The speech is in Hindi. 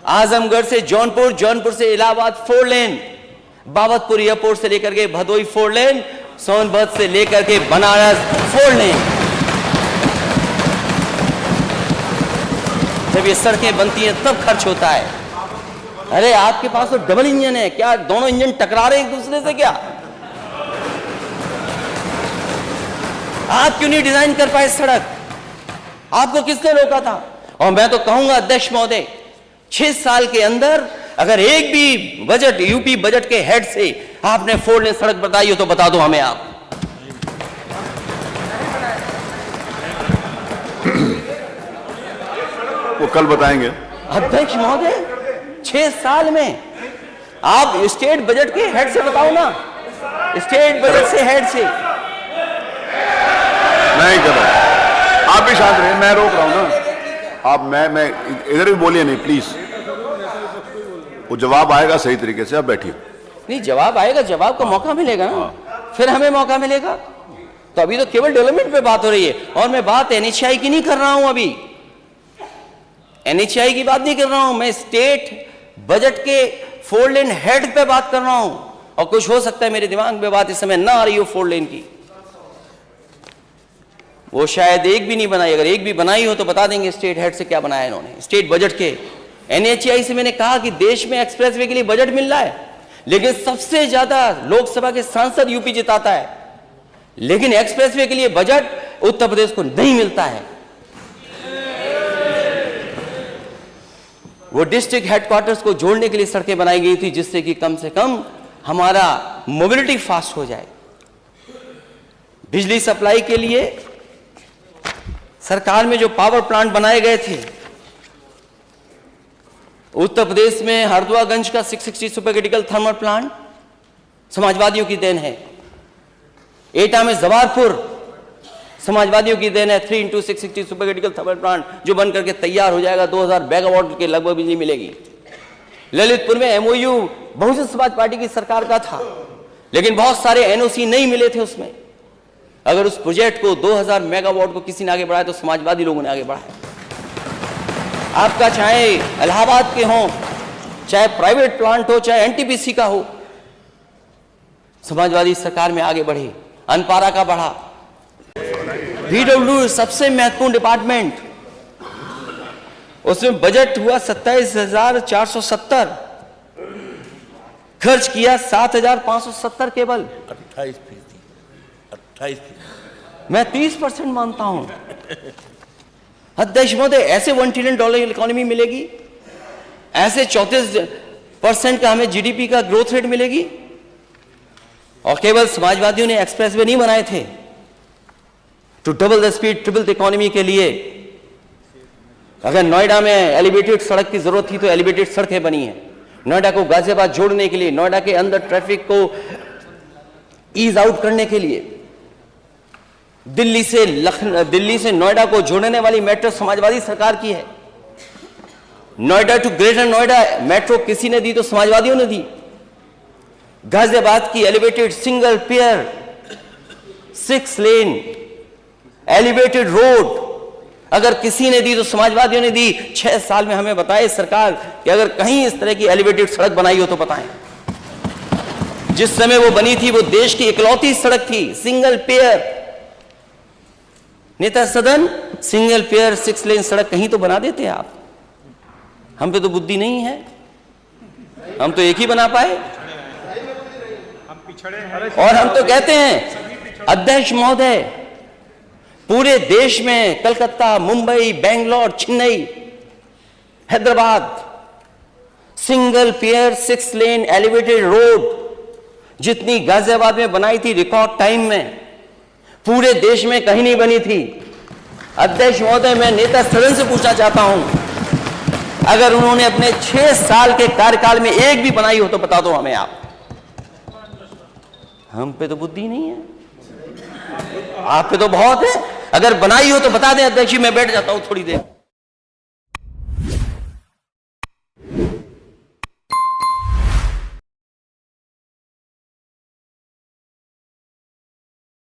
आजमगढ़ से जौनपुर, जौनपुर से इलाहाबाद 4 लेन, बाबतपुर एयरपोर्ट से लेकर के भदोई 4 लेन, सोनभद्र से लेकर के बनारस 4 लेन। जब ये सड़कें बनती हैं तब खर्च होता है। अरे आपके पास तो डबल इंजन है, क्या दोनों इंजन टकरा रहे हैं एक दूसरे से? क्या आप क्यों नहीं डिजाइन कर पाए सड़क? आपको किसने रोका था? और मैं तो कहूंगा अध्यक्ष महोदय, 6 साल के अंदर अगर एक भी बजट, यूपी बजट के हेड से आपने 4 लेन सड़क बताई हो तो बता दो हमें आप। वो कल बताएंगे अध्यक्ष महोदय, 6 साल में आप स्टेट बजट के हेड से बताओ ना, स्टेट बजट से हेड से। नहीं कर रहा, आप भी शांत रहे, मैं रोक रहा हूं ना। आप मैं इधर भी बोलिए नहीं प्लीज, वो जवाब आएगा सही तरीके से, आप बैठिए। नहीं, जवाब आएगा, जवाब का मौका मिलेगा ना, फिर हमें मौका मिलेगा। तो अभी तो केवल डेवलपमेंट पे बात हो रही है, और मैं बात एनएचआई की नहीं कर रहा हूं। अभी एनएचआई की बात नहीं कर रहा हूं, मैं स्टेट बजट के 4 लेन हेड पे बात कर रहा हूं। और कुछ हो सकता है मेरे दिमाग में बात इस समय ना आ रही हो 4 लेन की, वो शायद एक भी नहीं बनाई। अगर एक भी बनाई हो तो बता देंगे स्टेट हेड से क्या बनाया इन्होंने स्टेट बजट के। एनएचआई से मैंने कहा कि देश में एक्सप्रेसवे के लिए बजट मिल रहा है, लेकिन सबसे ज्यादा लोकसभा के सांसद यूपी जिताता है, लेकिन एक्सप्रेसवे के लिए बजट उत्तर प्रदेश को नहीं मिलता है। वो डिस्ट्रिक्ट हेडक्वार्टर्स को जोड़ने के लिए सड़कें बनाई गई थी, जिससे कि कम से कम हमारा मोबिलिटी फास्ट हो जाए। बिजली सप्लाई के लिए सरकार में जो पावर प्लांट बनाए गए थे, उत्तर प्रदेश में हरदुआगंज का 660 सुपर क्रिटिकल थर्मल प्लांट समाजवादियों की देन है। एटा में जवारपुर समाजवादियों की देन है। 3x660 super critical thermal plant जो बन करके तैयार हो जाएगा, 2000 मेगावाट के लगभग बिजली मिलेगी। ललितपुर में एमओयू बहुजन समाज पार्टी की सरकार का था, लेकिन बहुत सारे एनओसी नहीं मिले थे उसमें। अगर उस प्रोजेक्ट को 2000 मेगावाट को किसी ने आगे बढ़ाया तो समाजवादी लोगों ने आगे बढ़ाया। आपका चाहे इलाहाबाद के हो, चाहे प्राइवेट प्लांट हो, चाहे एनटीपीसी का हो, समाजवादी सरकार में आगे बढ़े। अनपारा का बढ़ा। पीडब्ल्यू सबसे महत्वपूर्ण डिपार्टमेंट, उसमें बजट हुआ 27,470, खर्च किया 7,570 केवल। 28%। मैं 30% मानता हूं। अध्यक्ष महोदय, ऐसे $1 ट्रिलियन इकोनॉमी मिलेगी, ऐसे 34% का हमें जीडीपी का ग्रोथ रेट मिलेगी। और केवल समाजवादियों ने एक्सप्रेसवे नहीं बनाए थे to double the speed, triple the economy के लिए। अगर नोएडा में एलिवेटेड सड़क की जरूरत थी तो एलिवेटेड सड़कें बनी है। नोएडा को गाजियाबाद जोड़ने के लिए, नोएडा के अंदर ट्रैफिक को ईज आउट करने के लिए, दिल्ली से नोएडा को जोड़ने वाली मेट्रो समाजवादी सरकार की है। Noida to greater Noida metro किसी ने दी तो समाजवादियों ने दी। गाजियाबाद की elevated single pair 6 lane elevated road अगर किसी ने दी तो समाजवादियों ने दी। 6 साल में हमें बताए सरकार कि अगर कहीं इस तरह की एलिवेटेड सड़क बनाई हो तो बताएं। जिस समय वो बनी थी वो देश की इकलौती सड़क थी, सिंगल पेयर। नेता सदन, सिंगल पेयर 6 लेन सड़क कहीं तो बना देते आप। हम पे तो बुद्धि नहीं है, हम तो एक ही बना पाए। और हम तो कहते हैं अध्यक्ष महोदय, पूरे देश में Calcutta, Mumbai, Bangalore, Chennai, Hyderabad single pair 6 lane elevated road जितनी गाजियाबाद में बनाई थी रिकॉर्ड टाइम में, पूरे देश में कहीं नहीं बनी थी। अध्यक्ष महोदय, मैं नेता सदन से पूछना चाहता हूं, अगर उन्होंने अपने 6 साल के कार्यकाल में एक भी बनाई हो तो बता दो हमें आप। हम पे तो बुद्धि नहीं है, आप पे तो बहुत है। अगर बनाई हो तो बता दें अध्यक्ष जी, मैं बैठ जाता हूं थोड़ी देर।